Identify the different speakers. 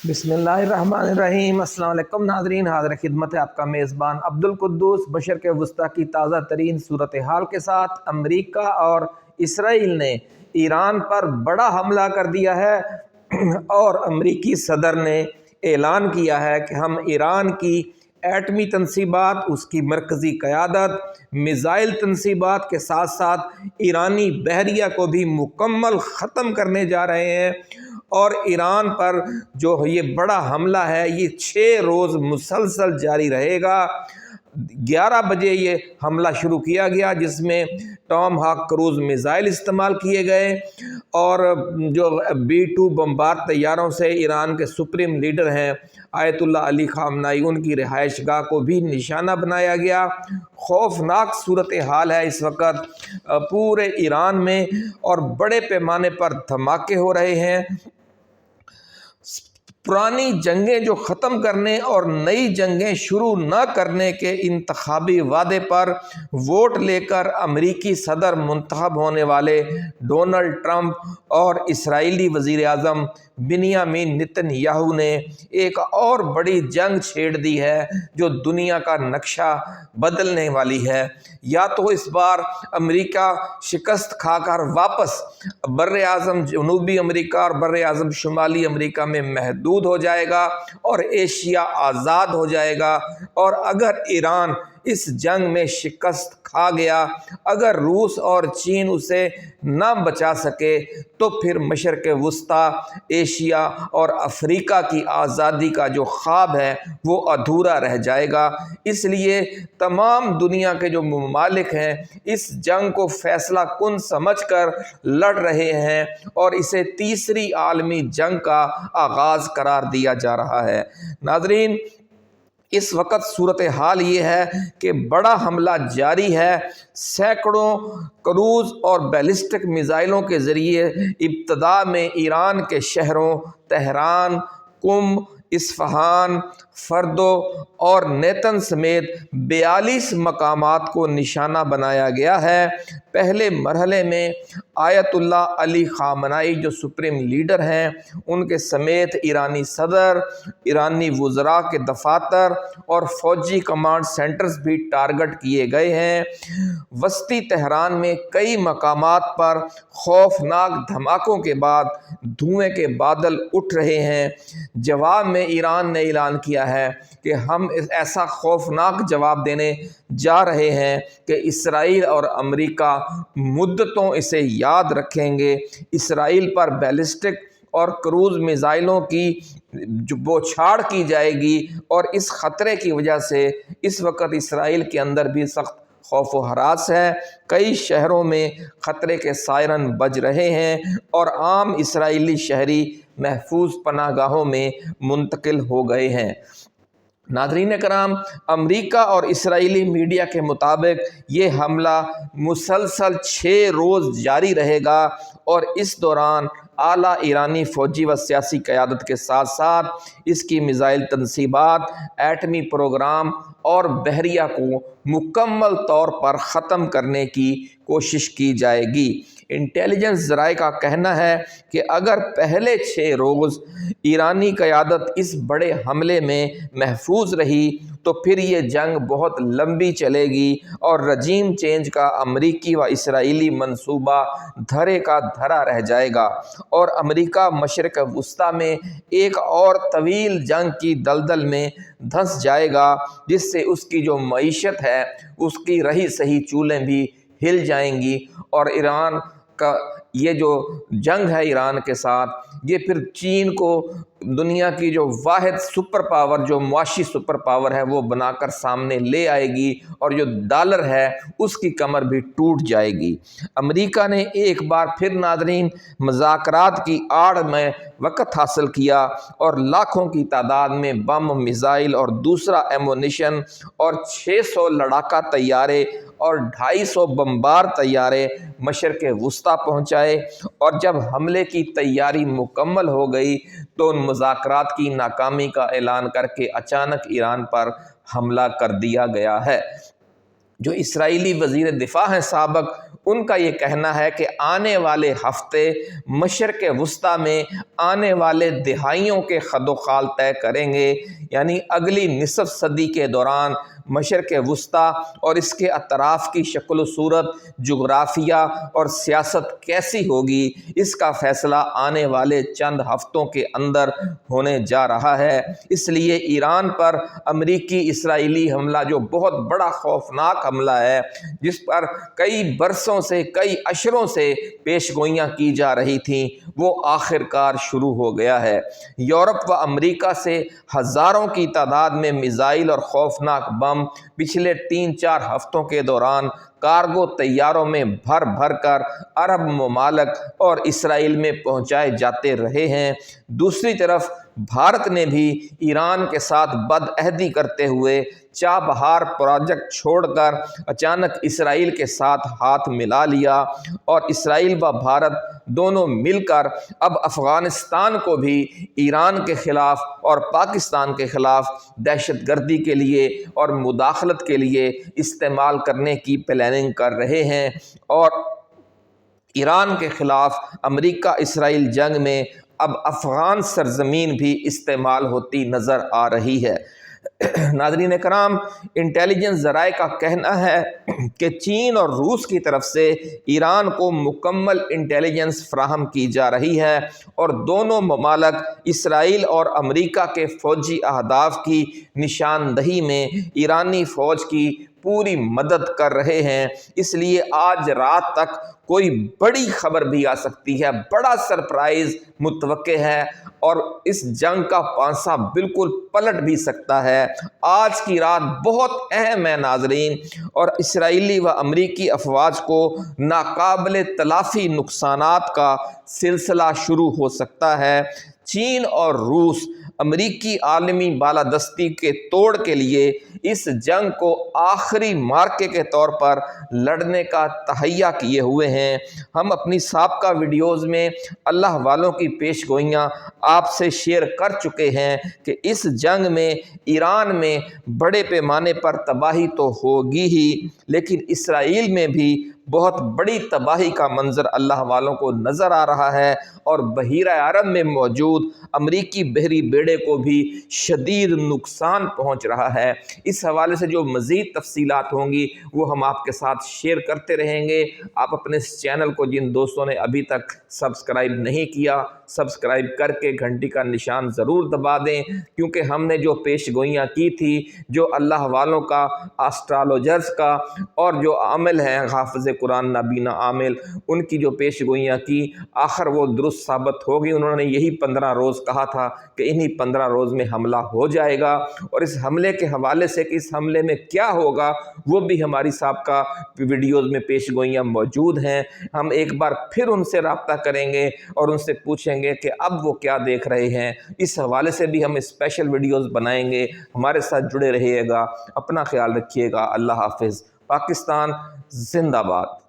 Speaker 1: بسم اللہ الرحمن الرحیم۔ السلام علیکم ناظرین، حاضر خدمت ہے آپ کا میزبان عبدالقدوس مشرق وسطیٰ کی تازہ ترین صورتحال کے ساتھ۔ امریکہ اور اسرائیل نے ایران پر بڑا حملہ کر دیا ہے اور امریکی صدر نے اعلان کیا ہے کہ ہم ایران کی ایٹمی تنصیبات، اس کی مرکزی قیادت، میزائل تنصیبات کے ساتھ ساتھ ایرانی بحریہ کو بھی مکمل ختم کرنے جا رہے ہیں۔ اور ایران پر جو یہ بڑا حملہ ہے یہ 6 روز مسلسل جاری رہے گا۔ 11 بجے یہ حملہ شروع کیا گیا جس میں ٹام ہاک کروز میزائل استعمال کیے گئے اور جو B-2 بمبار طیاروں سے ایران کے سپریم لیڈر ہیں آیت اللہ علی خامنائی، ان کی رہائش گاہ کو بھی نشانہ بنایا گیا۔ خوفناک صورتحال ہے اس وقت پورے ایران میں اور بڑے پیمانے پر دھماکے ہو رہے ہیں۔ پرانی جنگیں جو ختم کرنے اور نئی جنگیں شروع نہ کرنے کے انتخابی وعدے پر ووٹ لے کر امریکی صدر منتخب ہونے والے ڈونلڈ ٹرمپ اور اسرائیلی وزیر اعظم بنیامین نتن یاہو نے ایک اور بڑی جنگ چھیڑ دی ہے جو دنیا کا نقشہ بدلنے والی ہے۔ یا تو اس بار امریکہ شکست کھا کر واپس بر اعظم جنوبی امریکہ اور بر اعظم شمالی امریکہ میں محدود ہو جائے گا اور ایشیا آزاد ہو جائے گا، اور اگر ایران اس جنگ میں شکست کھا گیا، اگر روس اور چین اسے نہ بچا سکے تو پھر مشرق وسطیٰ، ایشیا اور افریقہ کی آزادی کا جو خواب ہے وہ ادھورا رہ جائے گا۔ اس لیے تمام دنیا کے جو ممالک ہیں اس جنگ کو فیصلہ کن سمجھ کر لڑ رہے ہیں اور اسے تیسری عالمی جنگ کا آغاز قرار دیا جا رہا ہے۔ ناظرین، اس وقت صورتحال یہ ہے کہ بڑا حملہ جاری ہے۔ سینکڑوں کروز اور بیلسٹک میزائلوں کے ذریعے ابتدا میں ایران کے شہروں تہران، قم، اصفہان، فردو اور نیتن سمیت 42 مقامات کو نشانہ بنایا گیا ہے۔ پہلے مرحلے میں آیت اللہ علی خامنائی جو سپریم لیڈر ہیں ان کے سمیت ایرانی صدر، ایرانی وزراء کے دفاتر اور فوجی کمانڈ سینٹرز بھی ٹارگٹ کیے گئے ہیں۔ وسطی تہران میں کئی مقامات پر خوفناک دھماکوں کے بعد دھوئیں کے بادل اٹھ رہے ہیں۔ جواب میں ایران نے اعلان کیا ہے کہ ہم ایسا خوفناک جواب دینے جا رہے ہیں کہ اسرائیل اور امریکہ مدتوں اسے یاد رکھیں گے۔ اسرائیل پر بیلسٹک اور کروز میزائلوں کی بوچھاڑ کی جائے گی اور اس خطرے کی وجہ سے اس وقت اسرائیل کے اندر بھی سخت خوف و ہراس ہے۔ کئی شہروں میں خطرے کے سائرن بج رہے ہیں اور عام اسرائیلی شہری محفوظ پناہ گاہوں میں منتقل ہو گئے ہیں۔ ناظرین کرام، امریکہ اور اسرائیلی میڈیا کے مطابق یہ حملہ مسلسل 6 روز جاری رہے گا اور اس دوران اعلیٰ ایرانی فوجی و سیاسی قیادت کے ساتھ ساتھ اس کی میزائل تنصیبات، ایٹمی پروگرام اور بحریہ کو مکمل طور پر ختم کرنے کی کوشش کی جائے گی۔ انٹیلیجنس ذرائع کا کہنا ہے کہ اگر پہلے 6 روز ایرانی قیادت اس بڑے حملے میں محفوظ رہی تو پھر یہ جنگ بہت لمبی چلے گی اور رجیم چینج کا امریکی و اسرائیلی منصوبہ دھرے کا دھرا رہ جائے گا اور امریکہ مشرق وسطیٰ میں ایک اور طویل جنگ کی دلدل میں دھنس جائے گا جس سے اس کی جو معیشت ہے اس کی رہی سہی چولیں بھی ہل جائیں گی، اور ایران کا یہ جو جنگ ہے ایران کے ساتھ یہ پھر چین کو دنیا کی جو واحد سپر پاور، جو معاشی سپر پاور ہے وہ بنا کر سامنے لے آئے گی اور جو ڈالر ہے اس کی کمر بھی ٹوٹ جائے گی۔ امریکہ نے ایک بار پھر ناظرین مذاکرات کی آڑ میں وقت حاصل کیا اور لاکھوں کی تعداد میں بم، میزائل اور دوسرا ایمونیشن اور 600 لڑاکا طیارے اور 250 بمبار طیارے مشرق وسطیٰ پہنچائے، اور جب حملے کی تیاری مکمل ہو گئی تو ان مذاکرات کی ناکامی کا اعلان کر کے اچانک ایران پر حملہ کر دیا گیا ہے۔ جو اسرائیلی وزیر دفاع ہیں سابق، ان کا یہ کہنا ہے کہ آنے والے ہفتے مشرق وسطیٰ میں آنے والے دہائیوں کے خد و خال طے کریں گے، یعنی اگلی نصف صدی کے دوران مشرق وسطیٰ اور اس کے اطراف کی شکل و صورت، جغرافیہ اور سیاست کیسی ہوگی، اس کا فیصلہ آنے والے چند ہفتوں کے اندر ہونے جا رہا ہے۔ اس لیے ایران پر امریکی اسرائیلی حملہ جو بہت بڑا خوفناک حملہ ہے، جس پر کئی برسوں سے کئی اشروں سے پیش گوئیاں کی جا رہی تھیں، وہ آخر کار شروع ہو گیا ہے۔ یورپ و امریکہ سے ہزاروں کی تعداد میں میزائل اور خوفناک بم پچھلے 3-4 ہفتوں کے دوران کارگو طیاروں میں بھر بھر کر عرب ممالک اور اسرائیل میں پہنچائے جاتے رہے ہیں۔ دوسری طرف بھارت نے بھی ایران کے ساتھ بدعہدی کرتے ہوئے چابہار پروجیکٹ چھوڑ کر اچانک اسرائیل کے ساتھ ہاتھ ملا لیا، اور اسرائیل و بھارت دونوں مل کر اب افغانستان کو بھی ایران کے خلاف اور پاکستان کے خلاف دہشت گردی کے لیے اور مداخلت کے لیے استعمال کرنے کی پلاننگ کر رہے ہیں، اور ایران کے خلاف امریکہ اسرائیل جنگ میں اب افغان سرزمین بھی استعمال ہوتی نظر آ رہی ہے۔ ناظرین کرام، انٹیلیجنس ذرائع کا کہنا ہے کہ چین اور روس کی طرف سے ایران کو مکمل انٹیلیجنس فراہم کی جا رہی ہے، اور دونوں ممالک اسرائیل اور امریکہ کے فوجی اہداف کی نشاندہی میں ایرانی فوج کی پوری مدد کر رہے ہیں۔ اس لیے آج رات تک کوئی بڑی خبر بھی آ سکتی ہے، بڑا سرپرائز متوقع ہے، اور اس جنگ کا پانسا بالکل پلٹ بھی سکتا ہے۔ آج کی رات بہت اہم ہے ناظرین، اور اسرائیلی و امریکی افواج کو ناقابل تلافی نقصانات کا سلسلہ شروع ہو سکتا ہے۔ چین اور روس امریکی عالمی بالادستی کے توڑ کے لیے اس جنگ کو آخری مارکے کے طور پر لڑنے کا تہیہ کیے ہوئے ہیں۔ ہم اپنی سابقہ ویڈیوز میں اللہ والوں کی پیش گوئیاں آپ سے شیئر کر چکے ہیں کہ اس جنگ میں ایران میں بڑے پیمانے پر تباہی تو ہوگی ہی، لیکن اسرائیل میں بھی بہت بڑی تباہی کا منظر اللہ والوں کو نظر آ رہا ہے، اور بحیرہ عرب میں موجود امریکی بحری بیڑے کو بھی شدید نقصان پہنچ رہا ہے۔ اس حوالے سے جو مزید تفصیلات ہوں گی وہ ہم آپ کے ساتھ شیئر کرتے رہیں گے۔ آپ اپنے اس چینل کو جن دوستوں نے ابھی تک سبسکرائب نہیں کیا، سبسکرائب کر کے گھنٹی کا نشان ضرور دبا دیں، کیونکہ ہم نے جو پیش گوئیاں کی تھی، جو اللہ والوں کا، آسٹرالوجرز کا، اور جو عامل ہیں حافظ قرآن نابینا عامل، ان کی جو پیش گوئیاں کی، آخر وہ درست ثابت ہوگی۔ انہوں نے یہی 15 روز کہا تھا کہ انہی 15 روز میں حملہ ہو جائے گا، اور اس حملے کے حوالے سے کہ اس حملے میں کیا ہوگا وہ بھی ہماری سابقہ ویڈیوز میں پیش گوئیاں موجود ہیں۔ ہم ایک بار پھر ان سے رابطہ کریں گے اور ان سے پوچھیں گے کہ اب وہ کیا دیکھ رہے ہیں۔ اس حوالے سے بھی ہم اسپیشل ویڈیوز بنائیں گے۔ ہمارے ساتھ جڑے رہیے گا، اپنا خیال رکھیے گا۔ اللہ حافظ۔ پاکستان زندہ باد۔